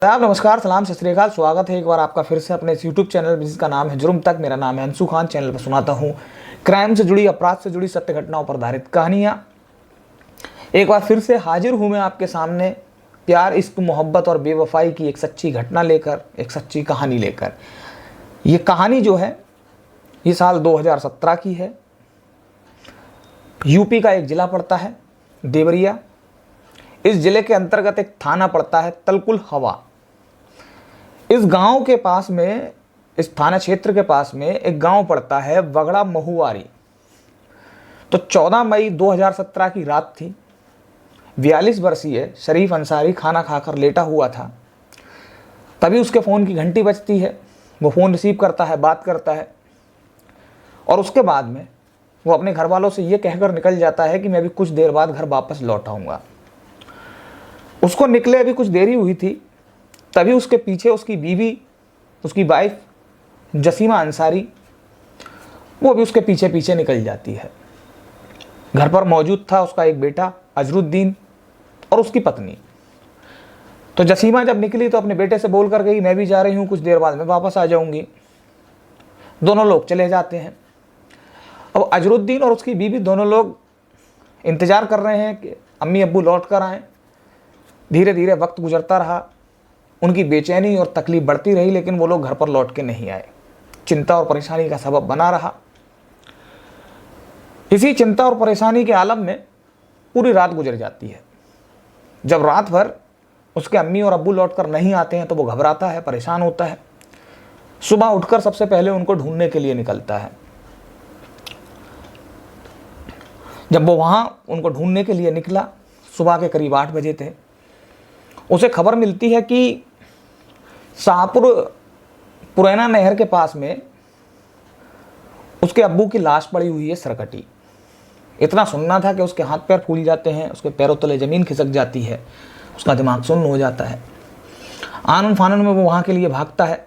आदाब, नमस्कार, सलाम, सत श्री अकाल। स्वागत है एक बार आपका फिर से अपने यूट्यूब चैनल जिसका नाम है जुर्म तक। मेरा नाम है अंशु खान। चैनल पर सुनाता हूँ क्राइम से जुड़ी, अपराध से जुड़ी, सत्य घटनाओं पर आधारित कहानियाँ। एक बार फिर से हाजिर हूँ मैं आपके सामने प्यार, इश्क, मोहब्बत और बेवफाई की एक सच्ची घटना लेकर, एक सच्ची कहानी लेकर। ये कहानी जो है ये साल 2017 की है। यूपी का एक ज़िला पड़ता है देवरिया। इस ज़िले के अंतर्गत एक थाना पड़ता है तलकुल हवा। इस गांव के पास में, इस थाना क्षेत्र के पास में एक गांव पड़ता है बगड़ा महुआरी। तो 14 मई 2017 की रात थी। 42 वर्षीय शरीफ अंसारी खाना खाकर लेटा हुआ था। तभी उसके फ़ोन की घंटी बजती है। वो फ़ोन रिसीव करता है, बात करता है और उसके बाद में वो अपने घर वालों से ये कहकर निकल जाता है कि मैं अभी कुछ देर बाद घर वापस लौट आऊँगा। उसको निकले अभी कुछ देरी हुई थी, तभी उसके पीछे उसकी बीवी, उसकी वाइफ जसीमा अंसारी, वो भी उसके पीछे पीछे निकल जाती है। घर पर मौजूद था उसका एक बेटा अजरुद्दीन और उसकी पत्नी। तो जसीमा जब निकली तो अपने बेटे से बोल कर गई, मैं भी जा रही हूँ, कुछ देर बाद मैं वापस आ जाऊँगी। दोनों लोग चले जाते हैं। अब अजरुद्दीन और उसकी बीवी दोनों लोग इंतज़ार कर रहे हैं कि अम्मी अब्बू लौट कर आएँ। धीरे धीरे वक्त गुजरता रहा। उनकी बेचैनी और तकलीफ बढ़ती रही, लेकिन वो लोग घर पर लौट के नहीं आए। चिंता और परेशानी का सबब बना रहा। इसी चिंता और परेशानी के आलम में पूरी रात गुजर जाती है। जब रात भर उसके अम्मी और अब्बू लौट कर नहीं आते हैं तो वो घबराता है, परेशान होता है। सुबह उठकर सबसे पहले उनको ढूंढने के लिए निकलता है। जब वो वहाँ उनको ढूंढने के लिए निकला, सुबह के करीब 8 बजे थे, उसे खबर मिलती है कि शाहपुर पुरैना नहर के पास में उसके अब्बू की लाश पड़ी हुई है, सरकटी। इतना सुनना था कि उसके हाथ पैर फूल जाते हैं, उसके पैरों तले ज़मीन खिसक जाती है, उसका दिमाग सुन्न हो जाता है। आनन फानन में वो वहाँ के लिए भागता है।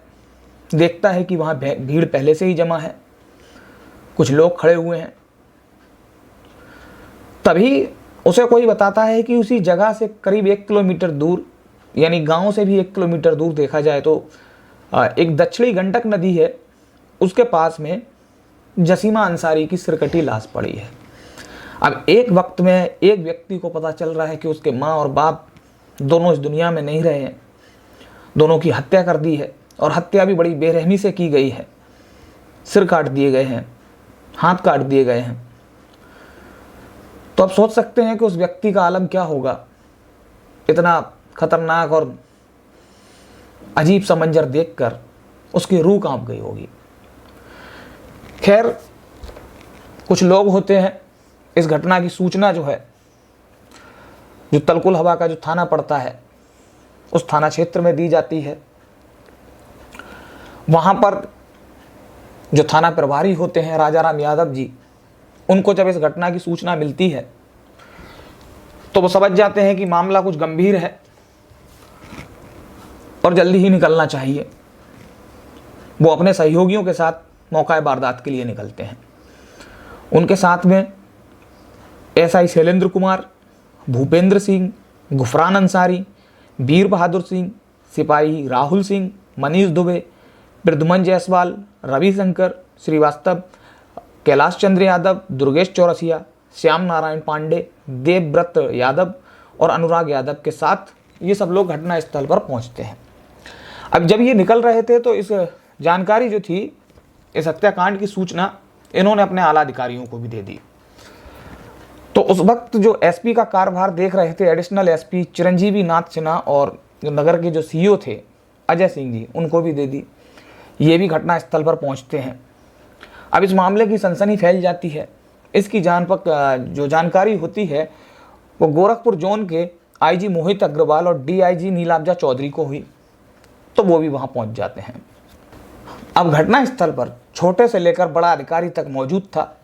देखता है कि वहाँ भीड़ पहले से ही जमा है, कुछ लोग खड़े हुए हैं। तभी उसे कोई बताता है कि उसी जगह से करीब 1 किलोमीटर दूर, यानी गांव से भी 1 किलोमीटर दूर देखा जाए तो एक दक्षिणी गंडक नदी है, उसके पास में जसीमा अंसारी की सिरकटी लाश पड़ी है। अब एक वक्त में एक व्यक्ति को पता चल रहा है कि उसके माँ और बाप दोनों इस दुनिया में नहीं रहे हैं। दोनों की हत्या कर दी है और हत्या भी बड़ी बेरहमी से की गई है। सिर काट दिए गए हैं, हाथ काट दिए गए हैं। तो आप सोच सकते हैं कि उस व्यक्ति का आलम क्या होगा। इतना खतरनाक और अजीब सा मंजर देखकर उसकी रूह कांप गई होगी। खैर, कुछ लोग होते हैं, इस घटना की सूचना जो है, जो तलकुल हवा का जो थाना पड़ता है उस थाना क्षेत्र में दी जाती है। वहाँ पर जो थाना प्रभारी होते हैं राजाराम यादव जी, उनको जब इस घटना की सूचना मिलती है तो वो समझ जाते हैं कि मामला कुछ गंभीर है और जल्दी ही निकलना चाहिए। वो अपने सहयोगियों के साथ मौका वारदात के लिए निकलते हैं। उनके साथ में एसआई शैलेंद्र कुमार, भूपेंद्र सिंह, गुफरान अंसारी, वीर बहादुर सिंह, सिपाही राहुल सिंह, मनीष दुबे, प्रद्युमन जायसवाल, रविशंकर श्रीवास्तव, कैलाश चंद्र यादव, दुर्गेश चौरसिया, श्याम नारायण पांडे, देवव्रत यादव और अनुराग यादव के साथ ये सब लोग घटना स्थल पर पहुंचते हैं। अब जब ये निकल रहे थे तो इस जानकारी जो थी, इस हत्याकांड की सूचना इन्होंने अपने आला अधिकारियों को भी दे दी। तो उस वक्त जो एसपी का कार्यभार देख रहे थे, एडिशनल एसपी चिरंजीवी नाथ सिन्हा, और जो नगर के जो सीईओ थे अजय सिंह जी, उनको भी दे दी। ये भी घटना स्थल पर पहुंचते हैं। अब इस मामले की सनसनी फैल जाती है। इसकी जो जानकारी होती है वो गोरखपुर जोन के आईजी मोहित अग्रवाल और डीआईजी नीलाब्जा चौधरी को हुई, तो वो भी वहाँ पहुँच जाते हैं। अब घटना स्थल पर छोटे से लेकर बड़ा अधिकारी तक मौजूद था।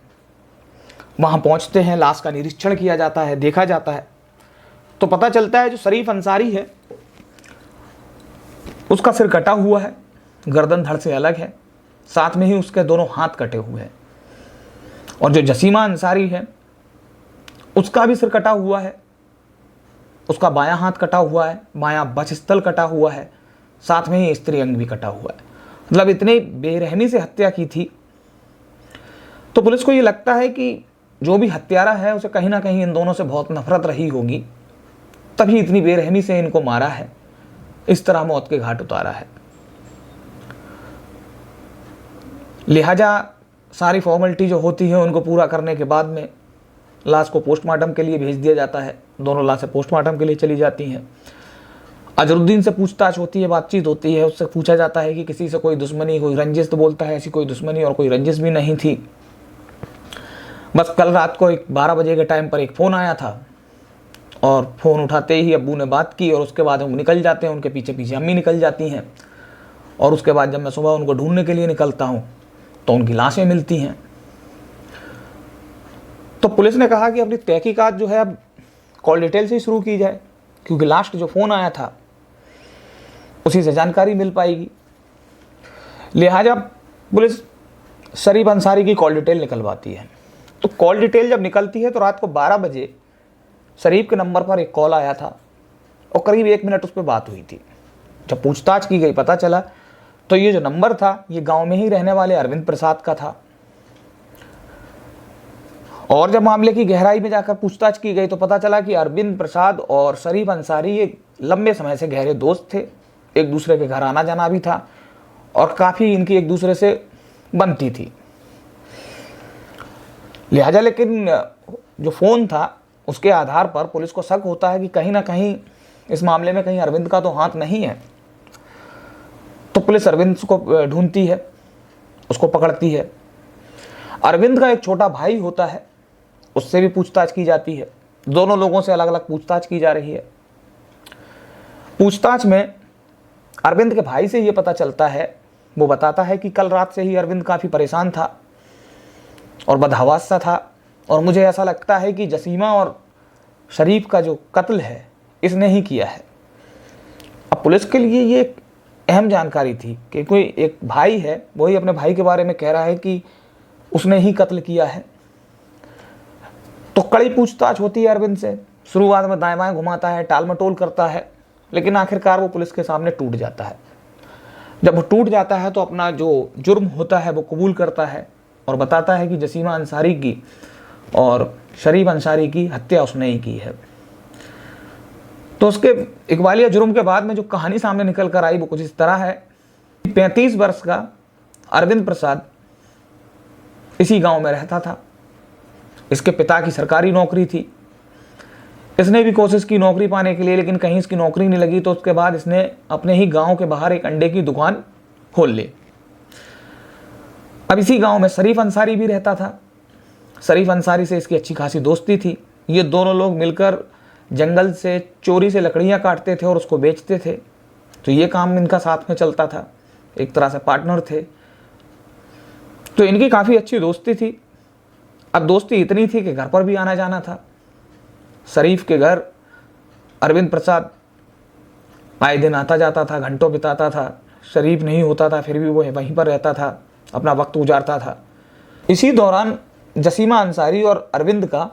वहाँ पहुँचते हैं, लाश का निरीक्षण किया जाता है, देखा जाता है, तो पता चलता है जो शरीफ अंसारी है उसका सिर कटा हुआ है, गर्दन धड़ से अलग है, साथ में ही उसके दोनों हाथ कटे हुए हैं। और जो जसीमा अंसारी है उसका भी सिर कटा हुआ है, उसका बायां हाथ कटा हुआ है, बायां बक्षस्थल कटा हुआ है, साथ में ही स्त्री अंग भी कटा हुआ है। मतलब इतनी बेरहमी से हत्या की थी। तो पुलिस को ये लगता है कि जो भी हत्यारा है उसे कहीं ना कहीं इन दोनों से बहुत नफरत रही होगी, तभी इतनी बेरहमी से इनको मारा है, इस तरह मौत के घाट उतारा है। लिहाजा सारी फॉर्मेलिटी जो होती है उनको पूरा करने के बाद में लाश को पोस्टमार्टम के लिए भेज दिया जाता है। दोनों लाशें पोस्टमार्टम के लिए चली जाती हैं। अजरुद्दीन से पूछताछ होती है, बातचीत होती है। उससे पूछा जाता है कि किसी से कोई दुश्मनी, कोई रंजिश, तो बोलता है ऐसी कोई दुश्मनी और कोई रंजिश भी नहीं थी। बस कल रात को 12 बजे के टाइम पर एक फ़ोन आया था और फ़ोन उठाते ही अब्बू ने बात की और उसके बाद हम निकल जाते हैं। उनके पीछे पीछे अम्मी निकल जाती हैं और उसके बाद जब मैं सुबह उनको ढूंढने के लिए निकलता हूँ तो उनकी लाशें मिलती हैं। तो पुलिस ने कहा कि अपनी तहकीकात जो है अब कॉल डिटेल से ही शुरू की जाए, क्योंकि लास्ट जो फ़ोन आया था उसी से जानकारी मिल पाएगी। लिहाजा पुलिस शरीफ अंसारी की कॉल डिटेल निकलवाती है। तो कॉल डिटेल जब निकलती है तो रात को 12 बजे शरीफ के नंबर पर एक कॉल आया था और करीब 1 मिनट उस पर बात हुई थी। जब पूछताछ की गई पता चला तो ये जो नंबर था ये गांव में ही रहने वाले अरविंद प्रसाद का था। और जब मामले की गहराई में जाकर पूछताछ की गई तो पता चला कि अरविंद प्रसाद और शरीफ अंसारी ये लंबे समय से गहरे दोस्त थे। एक दूसरे के घर आना जाना भी था और काफ़ी इनकी एक दूसरे से बनती थी। लिहाजा लेकिन जो फ़ोन था उसके आधार पर पुलिस को शक होता है कि कहीं ना कहीं इस मामले में कहीं अरविंद का तो हाथ नहीं है। तो पुलिस अरविंद को ढूंढती है, उसको पकड़ती है। अरविंद का एक छोटा भाई होता है, उससे भी पूछताछ की जाती है। दोनों लोगों से अलग अलग पूछताछ की जा रही है। पूछताछ में अरविंद के भाई से ये पता चलता है, वो बताता है कि कल रात से ही अरविंद काफ़ी परेशान था और बदहवास सा था और मुझे ऐसा लगता है कि जसीमा और शरीफ का जो कत्ल है इसने ही किया है। अब पुलिस के लिए ये एक अहम जानकारी थी कि कोई एक भाई है, वही अपने भाई के बारे में कह रहा है कि उसने ही कत्ल किया है। तो कड़ी पूछताछ होती है अरविंद से। शुरुआत में दाएं बाएं घुमाता है, टाल मटोल करता है, लेकिन आखिरकार वो पुलिस के सामने टूट जाता है। जब वो टूट जाता है तो अपना जो जुर्म होता है वो कबूल करता है और बताता है कि जसीमा अंसारी की और शरीफ अंसारी की हत्या उसने ही की है। तो उसके इकबालिया जुर्म के बाद में जो कहानी सामने निकल कर आई वो कुछ इस तरह है। 35 वर्ष का अरविंद प्रसाद इसी गांव में रहता था। इसके पिता की सरकारी नौकरी थी। इसने भी कोशिश की नौकरी पाने के लिए, लेकिन कहीं इसकी नौकरी नहीं लगी। तो उसके बाद इसने अपने ही गांव के बाहर एक अंडे की दुकान खोल ली। अब इसी गांव में शरीफ अंसारी भी रहता था। शरीफ अंसारी से इसकी अच्छी खासी दोस्ती थी। ये दोनों लोग मिलकर जंगल से चोरी से लकड़ियां काटते थे और उसको बेचते थे। तो ये काम इनका साथ में चलता था, एक तरह से पार्टनर थे। तो इनकी काफ़ी अच्छी दोस्ती थी। अब दोस्ती इतनी थी कि घर पर भी आना जाना था। शरीफ के घर अरविंद प्रसाद आए दिन आता जाता था, घंटों बिताता था। शरीफ नहीं होता था फिर भी वो वहीं पर रहता था, अपना वक्त गुजारता था। इसी दौरान जसीमा अंसारी और अरविंद का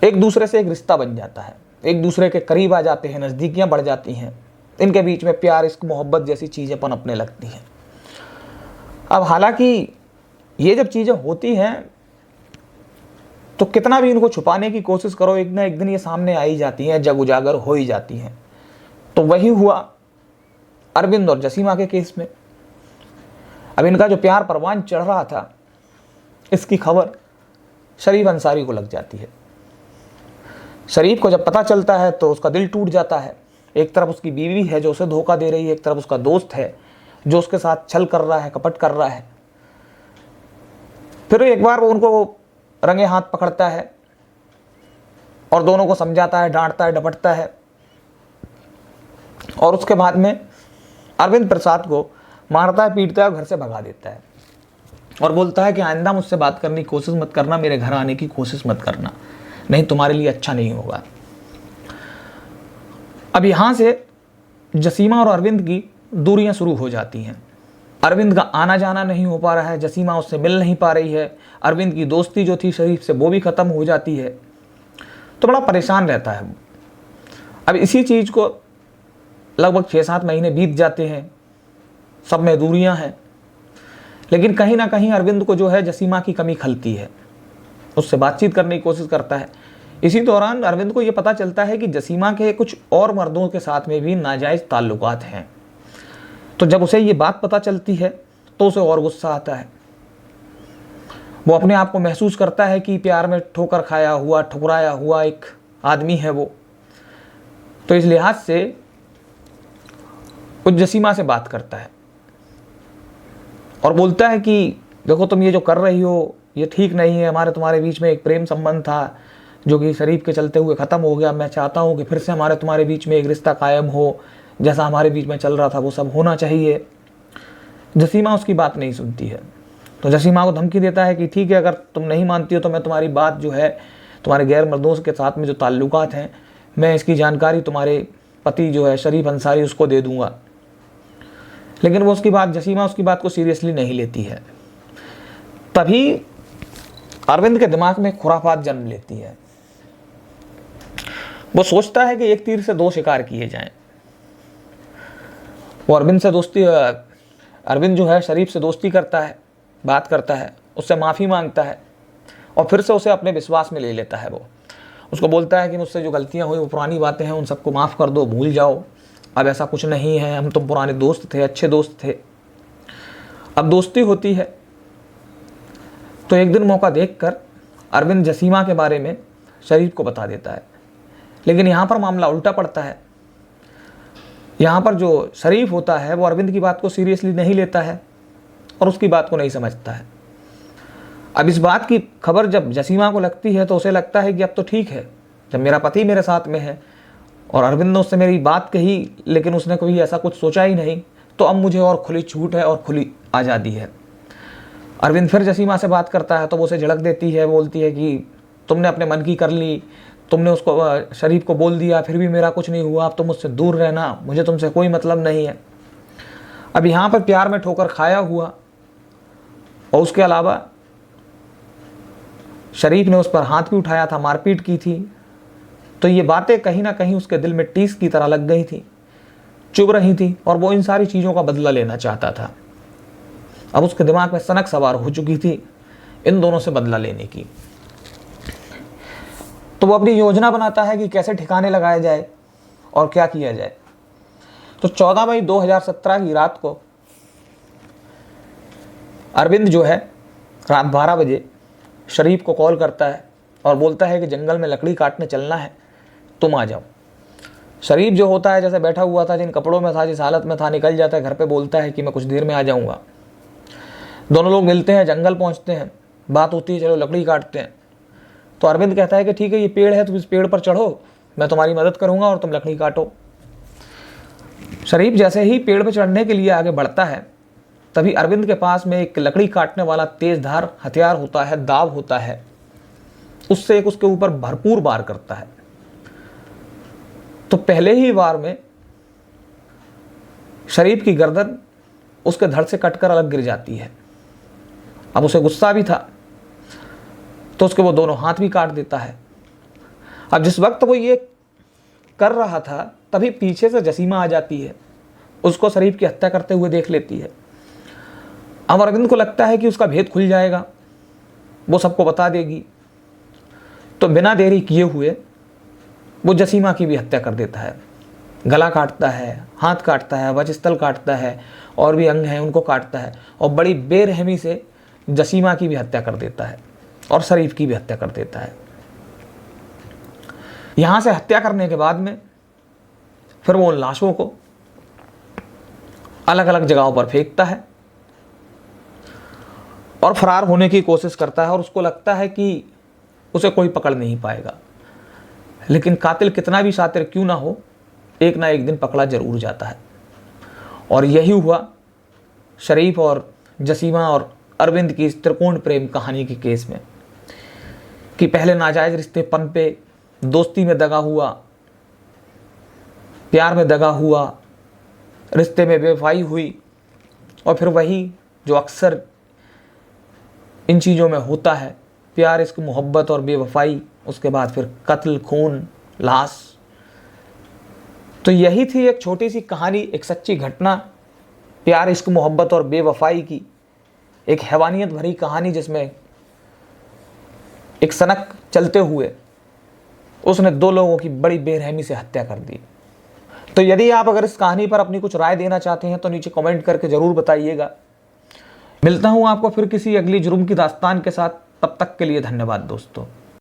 एक दूसरे से एक रिश्ता बन जाता है। एक दूसरे के करीब आ जाते हैं, नज़दीकियां बढ़ जाती हैं। इनके बीच में प्यार, इश्क, मोहब्बत जैसी चीज़ें पनपने लगती हैं। अब हालांकि ये जब चीज़ें होती हैं तो कितना भी इनको छुपाने की कोशिश करो, एक ना एक दिन ये सामने आ ही जाती हैं, जग उजागर हो ही जाती हैं। तो वही हुआ अरविंद और जसीमा के केस में। अब इनका जो प्यार परवान चढ़ रहा था, इसकी खबर शरीफ अंसारी को लग जाती है। शरीफ को जब पता चलता है तो उसका दिल टूट जाता है। एक तरफ उसकी बीवी है जो उसे धोखा दे रही है, एक तरफ उसका दोस्त है जो उसके साथ छल कर रहा है, कपट कर रहा है। फिर एक बार वो उनको रंगे हाथ पकड़ता है और दोनों को समझाता है, डांटता है, डपटता है। और उसके बाद में अरविंद प्रसाद को मारता है, पीटता है और घर से भगा देता है और बोलता है कि आइंदा मुझसे बात करने की कोशिश मत करना, मेरे घर आने की कोशिश मत करना, नहीं तुम्हारे लिए अच्छा नहीं होगा। अब यहाँ से जसीमा और अरविंद की दूरियां शुरू हो जाती हैं। अरविंद का आना जाना नहीं हो पा रहा है, जसीमा उससे मिल नहीं पा रही है। अरविंद की दोस्ती जो थी शरीफ से वो भी ख़त्म हो जाती है। तो बड़ा परेशान रहता है। अब इसी चीज़ को लगभग 6-7 महीने बीत जाते हैं, सब में दूरियां हैं, लेकिन कहीं ना कहीं अरविंद को जो है जसीमा की कमी खलती है। उससे बातचीत करने की कोशिश करता है। इसी दौरान अरविंद को यह पता चलता है कि जसीमा के कुछ और मर्दों के साथ में भी नाजायज़ ताल्लुकात हैं। तो जब उसे ये बात पता चलती है तो उसे और गुस्सा आता है। वो अपने आप को महसूस करता है कि प्यार में ठोकर खाया हुआ, ठुकराया हुआ एक आदमी है वो। तो इस लिहाज से वो जसीमा से बात करता है और बोलता है कि देखो, तुम ये जो कर रही हो ये ठीक नहीं है। हमारे तुम्हारे बीच में एक प्रेम संबंध था जो कि शरीफ के चलते हुए ख़त्म हो गया। मैं चाहता हूँ कि फिर से हमारे तुम्हारे बीच में एक रिश्ता कायम हो, जैसा हमारे बीच में चल रहा था वो सब होना चाहिए। जसीमा उसकी बात नहीं सुनती है। तो जसीमा को धमकी देता है कि ठीक है, अगर तुम नहीं मानती हो तो मैं तुम्हारी बात जो है, तुम्हारे गैर मर्दों के साथ में जो ताल्लुकात हैं, मैं इसकी जानकारी तुम्हारे पति जो है शरीफ अंसारी उसको दे दूंगा। लेकिन वो जसीमा उसकी बात को सीरियसली नहीं लेती है। तभी अरविंद के दिमाग में खुराफात जन्म लेती है। वो सोचता है कि एक तीर से 2 शिकार किए जाएं। वो अरविंद जो है शरीफ से दोस्ती करता है, बात करता है, उससे माफ़ी मांगता है और फिर से उसे अपने विश्वास में ले लेता है। वो उसको बोलता है कि मुझसे जो गलतियां हुई वो पुरानी बातें हैं, उन सबको माफ़ कर दो, भूल जाओ, अब ऐसा कुछ नहीं है, हम तुम पुराने दोस्त थे, अच्छे दोस्त थे। अब दोस्ती होती है। तो एक दिन मौका देखकर अरविंद जसीमा के बारे में शरीफ को बता देता है। लेकिन यहाँ पर मामला उल्टा पड़ता है। यहाँ पर जो शरीफ होता है वो अरविंद की बात को सीरियसली नहीं लेता है और उसकी बात को नहीं समझता है। अब इस बात की खबर जब जसीमा को लगती है तो उसे लगता है कि अब तो ठीक है, जब मेरा पति मेरे साथ में है और अरविंद ने उससे मेरी बात कही लेकिन उसने कभी ऐसा कुछ सोचा ही नहीं, तो अब मुझे और खुली छूट है और खुली आज़ादी है। अरविंद फिर जसीमा से बात करता है तो वो उसे झिड़क देती है, बोलती है कि तुमने अपने मन की कर ली, तुमने उसको शरीफ को बोल दिया, फिर भी मेरा कुछ नहीं हुआ, अब तुम मुझसे दूर रहना, मुझे तुमसे कोई मतलब नहीं है। अब यहाँ पर प्यार में ठोकर खाया हुआ और उसके अलावा शरीफ ने उस पर हाथ भी उठाया था, मारपीट की थी, तो ये बातें कहीं ना कहीं उसके दिल में टीस की तरह लग गई थी, चुभ रही थी और वो इन सारी चीज़ों का बदला लेना चाहता था। अब उसके दिमाग में सनक सवार हो चुकी थी इन दोनों से बदला लेने की। तो वो अपनी योजना बनाता है कि कैसे ठिकाने लगाया जाए और क्या किया जाए। तो 14 मई 2017 की रात को अरविंद जो है रात 12 बजे शरीफ को कॉल करता है और बोलता है कि जंगल में लकड़ी काटने चलना है, तुम आ जाओ। शरीफ जो होता है जैसे बैठा हुआ था, जिन कपड़ों में था, जिस हालत में था, निकल जाता है घर पे, बोलता है कि मैं कुछ देर में आ जाऊंगा। दोनों लोग मिलते हैं, जंगल पहुंचते हैं, बात होती है चलो लकड़ी काटते हैं। तो अरविंद कहता है कि ठीक है, ये पेड़ है, तुम इस पेड़ पर चढ़ो, मैं तुम्हारी मदद करूंगा और तुम लकड़ी काटो। शरीफ जैसे ही पेड़ पर चढ़ने के लिए आगे बढ़ता है तभी अरविंद के पास में एक लकड़ी काटने वाला तेज धार हथियार होता है, दाव होता है, उससे एक उसके ऊपर भरपूर वार करता है। तो पहले ही वार में शरीफ की गर्दन उसके धड़ से कटकर अलग गिर जाती है। अब उसे गुस्सा भी था तो उसके वो दोनों हाथ भी काट देता है। अब जिस वक्त वो ये कर रहा था तभी पीछे से जसीमा आ जाती है, उसको शरीफ की हत्या करते हुए देख लेती है। अब अरविंद को लगता है कि उसका भेद खुल जाएगा, वो सबको बता देगी, तो बिना देरी किए हुए वो जसीमा की भी हत्या कर देता है। गला काटता है, हाथ काटता है, वक्षस्थल काटता है, और भी अंग हैं उनको काटता है और बड़ी बेरहमी से जसीमा की भी हत्या कर देता है और शरीफ की भी हत्या कर देता है। यहाँ से हत्या करने के बाद में फिर वो उन लाशों को अलग अलग जगहों पर फेंकता है और फरार होने की कोशिश करता है और उसको लगता है कि उसे कोई पकड़ नहीं पाएगा। लेकिन कातिल कितना भी शातिर क्यों ना हो, एक ना एक दिन पकड़ा जरूर जाता है। और यही हुआ शरीफ और जसीमा और अरविंद की इस त्रिकोण प्रेम कहानी के केस में, कि पहले नाजायज रिश्ते पनपे, दोस्ती में दगा हुआ, प्यार में दगा हुआ, रिश्ते में बेवफाई हुई, और फिर वही जो अक्सर इन चीज़ों में होता है, प्यार, इसकी मोहब्बत और बेवफाई, उसके बाद फिर कत्ल, खून, लाश। तो यही थी एक छोटी सी कहानी, एक सच्ची घटना, प्यार, इश्क, मोहब्बत और बेवफाई की एक हैवानियत भरी कहानी, जिसमें एक सनक चलते हुए उसने 2 लोगों की बड़ी बेरहमी से हत्या कर दी। तो यदि आप अगर इस कहानी पर अपनी कुछ राय देना चाहते हैं तो नीचे कमेंट करके ज़रूर बताइएगा। मिलता हूँ आपको फिर किसी अगली जुर्म की दास्तान के साथ, तब तक के लिए धन्यवाद दोस्तों।